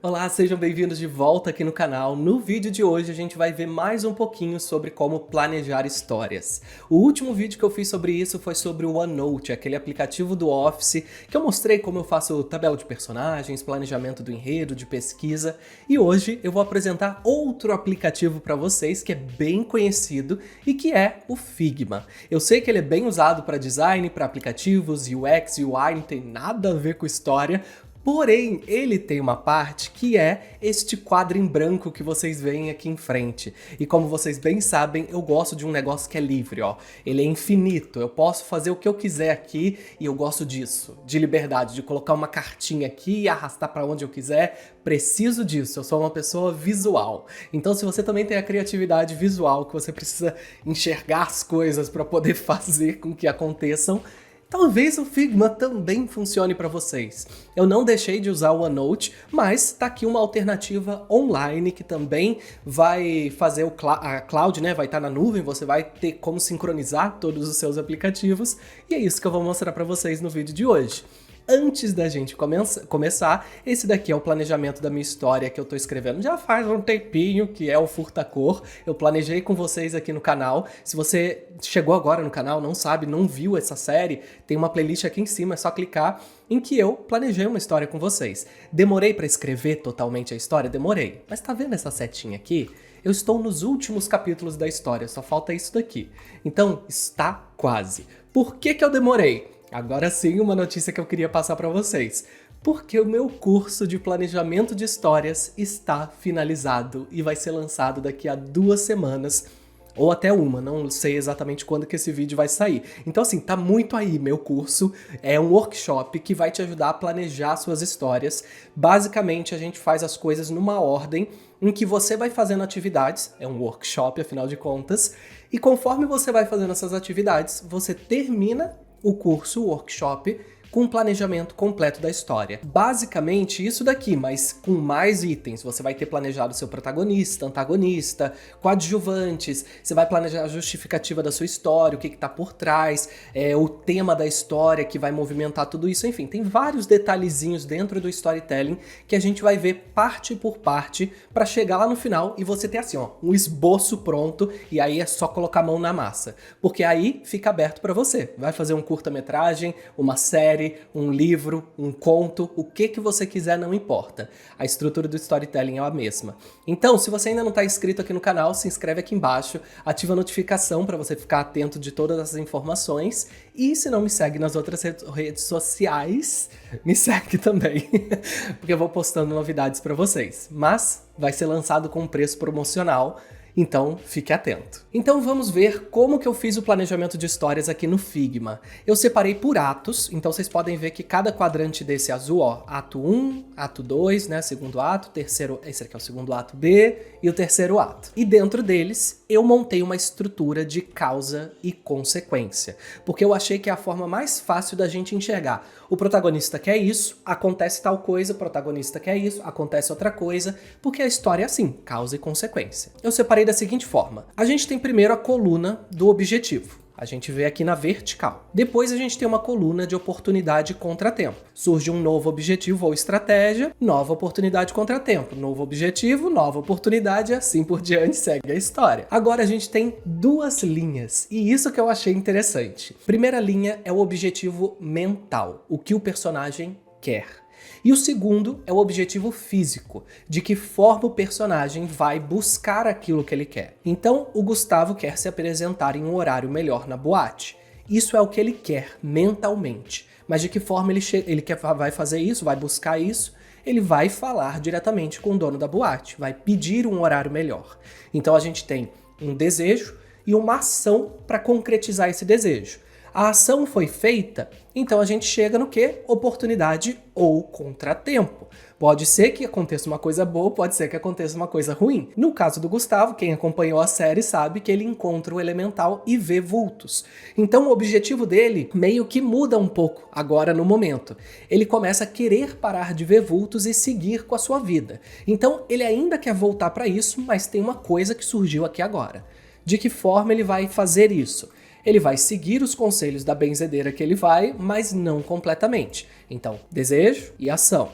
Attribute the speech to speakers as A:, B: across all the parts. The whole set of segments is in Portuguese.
A: Olá, sejam bem-vindos de volta aqui no canal. No vídeo de hoje a gente vai ver mais um pouquinho sobre como planejar histórias. O último vídeo que eu fiz sobre isso foi sobre o OneNote, aquele aplicativo do Office, que eu mostrei como eu faço tabela de personagens, planejamento do enredo, de pesquisa, e hoje eu vou apresentar outro aplicativo para vocês que é bem conhecido e que é o Figma. Eu sei que ele é bem usado para design, para aplicativos, UX, UI, não tem nada a ver com história. Porém, ele tem uma parte que é este quadro em branco que vocês veem aqui em frente. E como vocês bem sabem, eu gosto de um negócio que é livre, ó. Ele é infinito, eu posso fazer o que eu quiser aqui e eu gosto disso. De liberdade, de colocar uma cartinha aqui e arrastar para onde eu quiser. Preciso disso, eu sou uma pessoa visual. Então se você também tem a criatividade visual, que você precisa enxergar as coisas para poder fazer com que aconteçam, talvez o Figma também funcione para vocês. Eu não deixei de usar o OneNote, mas tá aqui uma alternativa online que também vai fazer a cloud, né? Vai estar na nuvem, você vai ter como sincronizar todos os seus aplicativos, e é isso que eu vou mostrar para vocês no vídeo de hoje. Antes da gente começar, esse daqui é o planejamento da minha história que eu tô escrevendo já faz um tempinho, que é o Furta-Cor. Eu planejei com vocês aqui no canal. Se você chegou agora no canal, não sabe, não viu essa série, tem uma playlist aqui em cima, é só clicar, em que eu planejei uma história com vocês. Demorei para escrever totalmente a história? Demorei. Mas tá vendo essa setinha aqui? Eu estou nos últimos capítulos da história, só falta isso daqui. Então, está quase. Por que eu demorei? Agora sim, uma notícia que eu queria passar para vocês. Porque o meu curso de planejamento de histórias está finalizado e vai ser lançado daqui a 2 semanas, ou até uma, não sei exatamente quando que esse vídeo vai sair. Então assim, tá muito aí meu curso, é um workshop que vai te ajudar a planejar suas histórias. Basicamente a gente faz as coisas numa ordem em que você vai fazendo atividades, é um workshop afinal de contas, e conforme você vai fazendo essas atividades, você termina o curso, o workshop, com um planejamento completo da história. Basicamente isso daqui, mas com mais itens. Você vai ter planejado seu protagonista, antagonista, coadjuvantes, você vai planejar a justificativa da sua história, o que tá por trás, o tema da história que vai movimentar tudo isso, enfim, tem vários detalhezinhos dentro do storytelling que a gente vai ver parte por parte para chegar lá no final e você ter assim, ó, um esboço pronto e aí é só colocar a mão na massa. Porque aí fica aberto para você. Vai fazer um curta-metragem, uma série, um livro, um conto, o que você quiser, não importa. A estrutura do storytelling é a mesma. Então, se você ainda não está inscrito aqui no canal, se inscreve aqui embaixo, ativa a notificação para você ficar atento de todas essas informações, e se não me segue nas outras redes sociais, me segue também, porque eu vou postando novidades para vocês. Mas vai ser lançado com um preço promocional, então fique atento. Então vamos ver como que eu fiz o planejamento de histórias aqui no Figma. Eu separei por atos, então vocês podem ver que cada quadrante desse azul, ó, ato 1, ato 2, né, segundo ato, terceiro, esse aqui é o segundo ato B e o terceiro ato. E dentro deles eu montei uma estrutura de causa e consequência, porque eu achei que é a forma mais fácil da gente enxergar. O protagonista quer isso, acontece tal coisa, o protagonista quer isso, acontece outra coisa, porque a história é assim, causa e consequência. Eu separei da seguinte forma. A gente tem primeiro a coluna do objetivo. A gente vê aqui na vertical. Depois a gente tem uma coluna de oportunidade e contratempo. Surge um novo objetivo ou estratégia, nova oportunidade e contratempo. Novo objetivo, nova oportunidade e assim por diante segue a história. Agora a gente tem duas linhas, e isso que eu achei interessante. Primeira linha é o objetivo mental, o que o personagem quer. E o segundo é o objetivo físico, de que forma o personagem vai buscar aquilo que ele quer. Então, o Gustavo quer se apresentar em um horário melhor na boate. Isso é o que ele quer mentalmente. Mas de que forma vai fazer isso, vai buscar isso? Ele vai falar diretamente com o dono da boate, vai pedir um horário melhor. Então a gente tem um desejo e uma ação para concretizar esse desejo. A ação foi feita, então a gente chega no quê? Oportunidade ou contratempo. Pode ser que aconteça uma coisa boa, pode ser que aconteça uma coisa ruim. No caso do Gustavo, quem acompanhou a série sabe que ele encontra o elemental e vê vultos. Então o objetivo dele meio que muda um pouco agora no momento. Ele começa a querer parar de ver vultos e seguir com a sua vida. Então ele ainda quer voltar para isso, mas tem uma coisa que surgiu aqui agora. De que forma ele vai fazer isso? Ele vai seguir os conselhos da benzedeira que ele vai, mas não completamente. Então, desejo e ação.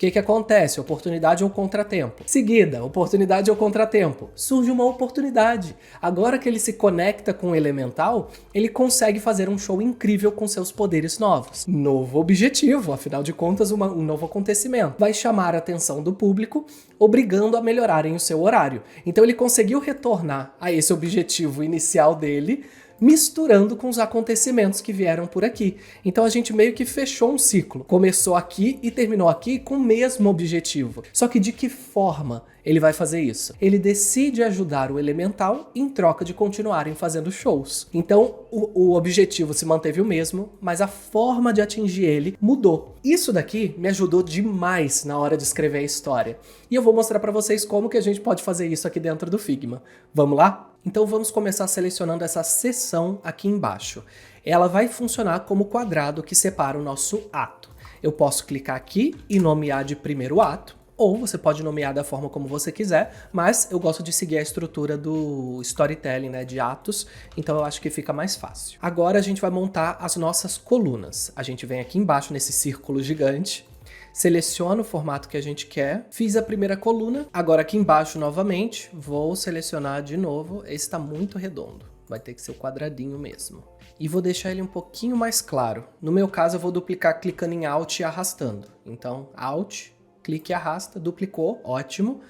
A: que acontece? Oportunidade ou contratempo? Seguida, oportunidade ou contratempo? Surge uma oportunidade. Agora que ele se conecta com o elemental, ele consegue fazer um show incrível com seus poderes novos. Novo objetivo, afinal de contas, um novo acontecimento. Vai chamar a atenção do público, obrigando a melhorarem o seu horário. Então ele conseguiu retornar a esse objetivo inicial dele, misturando com os acontecimentos que vieram por aqui. Então a gente meio que fechou um ciclo. Começou aqui e terminou aqui com o mesmo objetivo. Só que de que forma ele vai fazer isso? Ele decide ajudar o elemental em troca de continuarem fazendo shows. Então o objetivo se manteve o mesmo, mas a forma de atingir ele mudou. Isso daqui me ajudou demais na hora de escrever a história. E eu vou mostrar para vocês como que a gente pode fazer isso aqui dentro do Figma. Vamos lá? Então vamos começar selecionando essa seção aqui embaixo. Ela vai funcionar como quadrado que separa o nosso ato. Eu posso clicar aqui e nomear de primeiro ato, ou você pode nomear da forma como você quiser, mas eu gosto de seguir a estrutura do storytelling, né, de atos, então eu acho que fica mais fácil. Agora a gente vai montar as nossas colunas. A gente vem aqui embaixo nesse círculo gigante, seleciona o formato que a gente quer, fiz a primeira coluna, agora aqui embaixo novamente, vou selecionar de novo, esse está muito redondo, vai ter que ser o quadradinho mesmo. E vou deixar ele um pouquinho mais claro. No meu caso eu vou duplicar clicando em Alt e arrastando. Então Alt, clique e arrasta, duplicou, ótimo.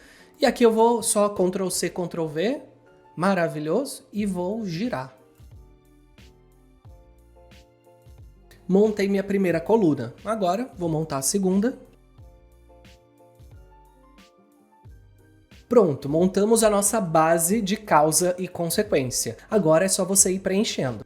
A: E aqui eu vou só Ctrl C, Ctrl V, maravilhoso, e vou girar. Montei minha primeira coluna. Agora vou montar a segunda. Pronto, montamos a nossa base de causa e consequência. Agora é só você ir preenchendo.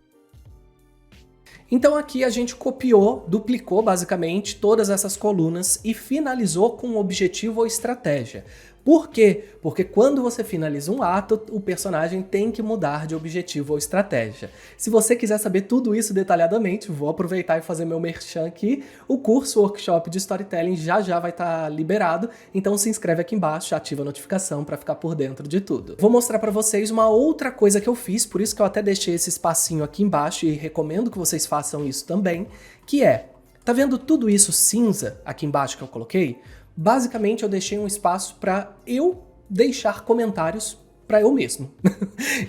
A: Então aqui a gente copiou, duplicou basicamente todas essas colunas e finalizou com um objetivo ou estratégia. Por quê? Porque quando você finaliza um ato, o personagem tem que mudar de objetivo ou estratégia. Se você quiser saber tudo isso detalhadamente, vou aproveitar e fazer meu merchan aqui. O curso, workshop de storytelling já vai estar liberado, então se inscreve aqui embaixo, ativa a notificação para ficar por dentro de tudo. Vou mostrar para vocês uma outra coisa que eu fiz, por isso que eu até deixei esse espacinho aqui embaixo e recomendo que vocês façam isso também, que é, tá vendo tudo isso cinza aqui embaixo que eu coloquei? Basicamente eu deixei um espaço para eu deixar comentários para eu mesmo.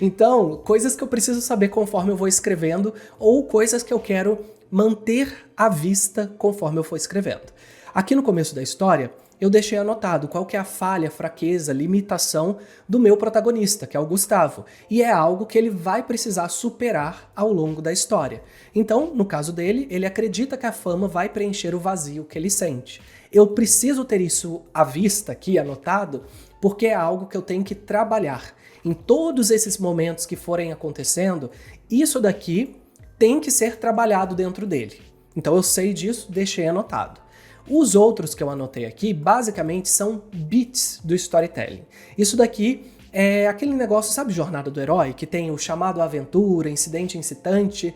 A: Então, coisas que eu preciso saber conforme eu vou escrevendo ou coisas que eu quero manter à vista conforme eu for escrevendo. Aqui no começo da história, eu deixei anotado qual que é a falha, fraqueza, limitação do meu protagonista, que é o Gustavo, e é algo que ele vai precisar superar ao longo da história. Então, no caso dele, ele acredita que a fama vai preencher o vazio que ele sente. Eu preciso ter isso à vista aqui, anotado, porque é algo que eu tenho que trabalhar. Em todos esses momentos que forem acontecendo, isso daqui tem que ser trabalhado dentro dele. Então eu sei disso, deixei anotado. Os outros que eu anotei aqui, basicamente, são bits do storytelling. Isso daqui é aquele negócio, sabe, jornada do herói, que tem o chamado à aventura, incidente incitante,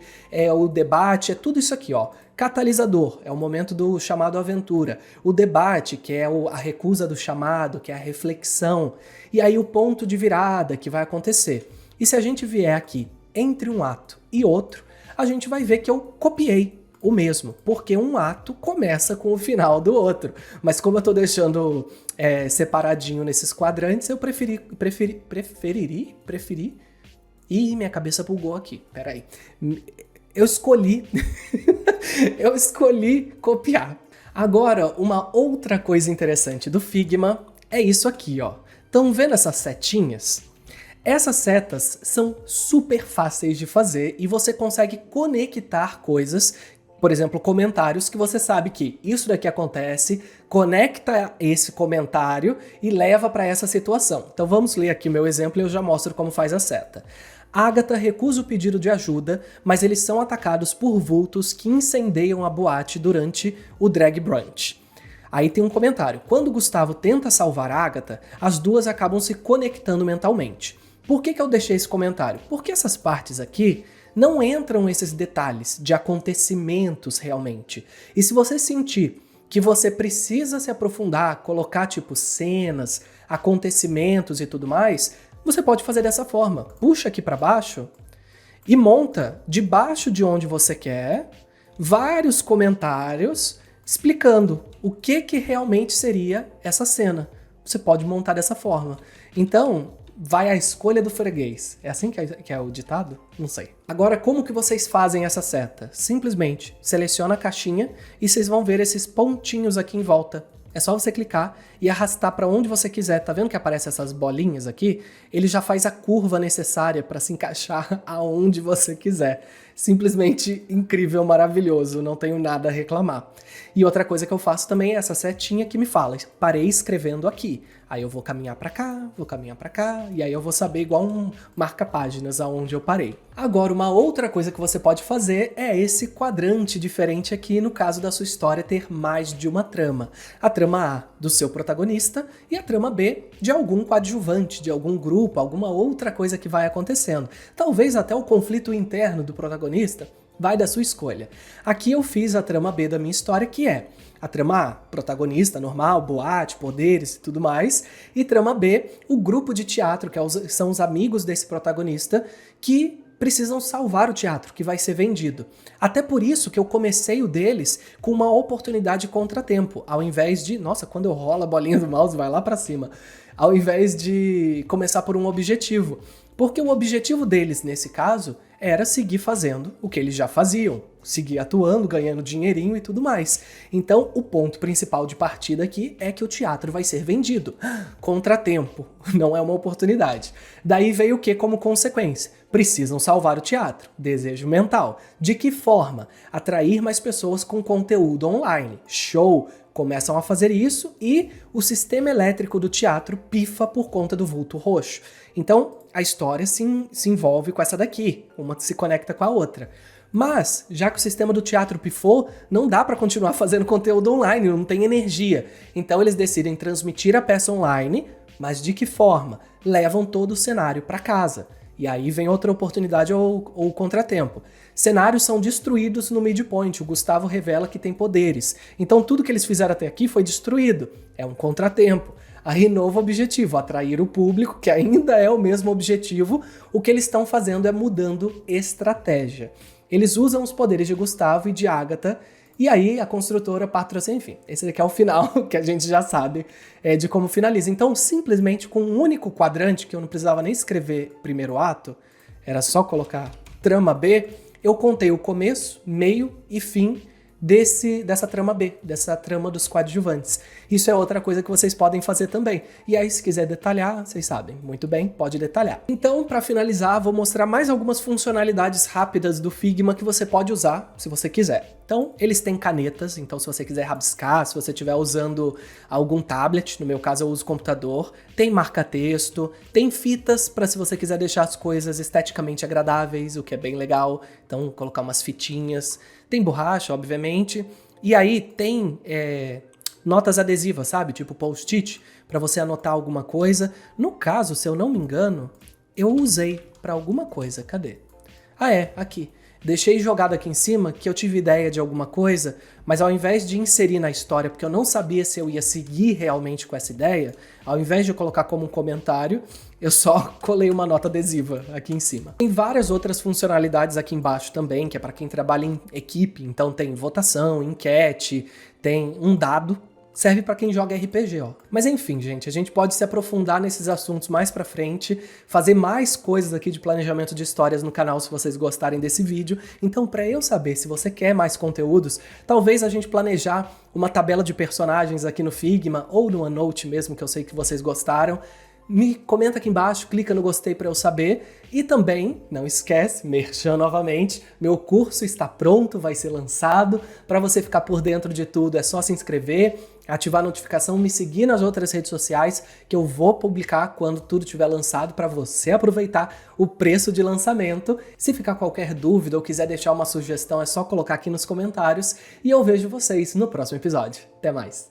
A: o debate, é tudo isso aqui, ó. Catalisador, é o momento do chamado à aventura. O debate, que é a recusa do chamado, que é a reflexão. E aí o ponto de virada que vai acontecer. E se a gente vier aqui entre um ato e outro, a gente vai ver que eu copiei o mesmo, porque um ato começa com o final do outro. Mas como eu tô deixando separadinho nesses quadrantes, eu preferi... Ih, minha cabeça bugou aqui, peraí. Eu escolhi... eu escolhi copiar. Agora, uma outra coisa interessante do Figma é isso aqui, ó. Estão vendo essas setinhas? Essas setas são super fáceis de fazer e você consegue conectar coisas, por exemplo, comentários que você sabe que isso daqui acontece, conecta esse comentário e leva para essa situação. Então vamos ler aqui meu exemplo e eu já mostro como faz a seta. Agatha recusa o pedido de ajuda, mas eles são atacados por vultos que incendeiam a boate durante o drag brunch. Aí tem um comentário. Quando Gustavo tenta salvar Agatha, as duas acabam se conectando mentalmente. Por que eu deixei esse comentário? Porque essas partes aqui não entram esses detalhes de acontecimentos realmente. E se você sentir que você precisa se aprofundar, colocar tipo cenas, acontecimentos e tudo mais, você pode fazer dessa forma. Puxa aqui para baixo e monta debaixo de onde você quer vários comentários explicando o que realmente seria essa cena. Você pode montar dessa forma. Então, vai à escolha do freguês. É assim que é o ditado? Não sei. Agora, como que vocês fazem essa seta? Simplesmente seleciona a caixinha e vocês vão ver esses pontinhos aqui em volta. É só você clicar e arrastar para onde você quiser. Tá vendo que aparecem essas bolinhas aqui? Ele já faz a curva necessária para se encaixar aonde você quiser. Simplesmente incrível, maravilhoso, não tenho nada a reclamar. E outra coisa que eu faço também é essa setinha que me fala, parei escrevendo aqui. Aí eu vou caminhar para cá, e aí eu vou saber igual um marca-páginas aonde eu parei. Agora, uma outra coisa que você pode fazer é esse quadrante diferente aqui, no caso da sua história ter mais de uma trama. A trama A do seu protagonista e a trama B de algum coadjuvante, de algum grupo, alguma outra coisa que vai acontecendo. Talvez até o conflito interno do protagonista, vai da sua escolha. Aqui eu fiz a trama B da minha história, que é a trama A, protagonista normal, boate, poderes e tudo mais, e trama B, o grupo de teatro, que são os amigos desse protagonista, que precisam salvar o teatro, que vai ser vendido. Até por isso que eu comecei o deles com uma oportunidade de contratempo, ao invés de... Nossa, quando eu rolo a bolinha do mouse, vai lá pra cima. Ao invés de começar por um objetivo. Porque o objetivo deles, nesse caso, era seguir fazendo o que eles já faziam, seguir atuando, ganhando dinheirinho e tudo mais. Então, o ponto principal de partida aqui é que o teatro vai ser vendido. Contratempo, não é uma oportunidade. Daí veio o que como consequência? Precisam salvar o teatro, desejo mental. De que forma? Atrair mais pessoas com conteúdo online. Show! Começam a fazer isso e o sistema elétrico do teatro pifa por conta do vulto roxo. Então, a história se envolve com essa daqui, uma se conecta com a outra. Mas, já que o sistema do teatro pifou, não dá para continuar fazendo conteúdo online, não tem energia. Então eles decidem transmitir a peça online, mas de que forma? Levam todo o cenário para casa. E aí vem outra oportunidade ou contratempo. Cenários são destruídos no midpoint, o Gustavo revela que tem poderes. Então tudo que eles fizeram até aqui foi destruído. É um contratempo. Aí, novo objetivo, atrair o público, que ainda é o mesmo objetivo. O que eles estão fazendo é mudando estratégia. Eles usam os poderes de Gustavo e de Agatha, e aí a construtora patrocina, enfim. Esse daqui é o final, que a gente já sabe de como finaliza. Então, simplesmente com um único quadrante, que eu não precisava nem escrever primeiro ato, era só colocar trama B, eu contei o começo, meio e fim dessa trama B, dessa trama dos coadjuvantes. Isso é outra coisa que vocês podem fazer também. E aí, se quiser detalhar, vocês sabem, muito bem, pode detalhar. Então, para finalizar, vou mostrar mais algumas funcionalidades rápidas do Figma que você pode usar, se você quiser. Então, eles têm canetas, então se você quiser rabiscar, se você estiver usando algum tablet, no meu caso eu uso computador, tem marca-texto, tem fitas para se você quiser deixar as coisas esteticamente agradáveis, o que é bem legal, então colocar umas fitinhas, tem borracha, obviamente, e aí tem notas adesivas, sabe? Tipo post-it, para você anotar alguma coisa. No caso, se eu não me engano, eu usei para alguma coisa, cadê? Ah aqui. Deixei jogado aqui em cima que eu tive ideia de alguma coisa, mas ao invés de inserir na história, porque eu não sabia se eu ia seguir realmente com essa ideia, ao invés de eu colocar como um comentário, eu só colei uma nota adesiva aqui em cima. Tem várias outras funcionalidades aqui embaixo também, que é para quem trabalha em equipe, então tem votação, enquete, tem um dado. Serve para quem joga RPG, ó. Mas enfim, gente, a gente pode se aprofundar nesses assuntos mais pra frente, fazer mais coisas aqui de planejamento de histórias no canal se vocês gostarem desse vídeo. Então, para eu saber se você quer mais conteúdos, talvez a gente planejar uma tabela de personagens aqui no Figma ou no OneNote mesmo, que eu sei que vocês gostaram. Me comenta aqui embaixo, clica no gostei para eu saber. E também, não esquece, merchan novamente, meu curso está pronto, vai ser lançado. Para você ficar por dentro de tudo, é só se inscrever, ativar a notificação, me seguir nas outras redes sociais, que eu vou publicar quando tudo estiver lançado para você aproveitar o preço de lançamento. Se ficar qualquer dúvida ou quiser deixar uma sugestão, é só colocar aqui nos comentários. E eu vejo vocês no próximo episódio. Até mais!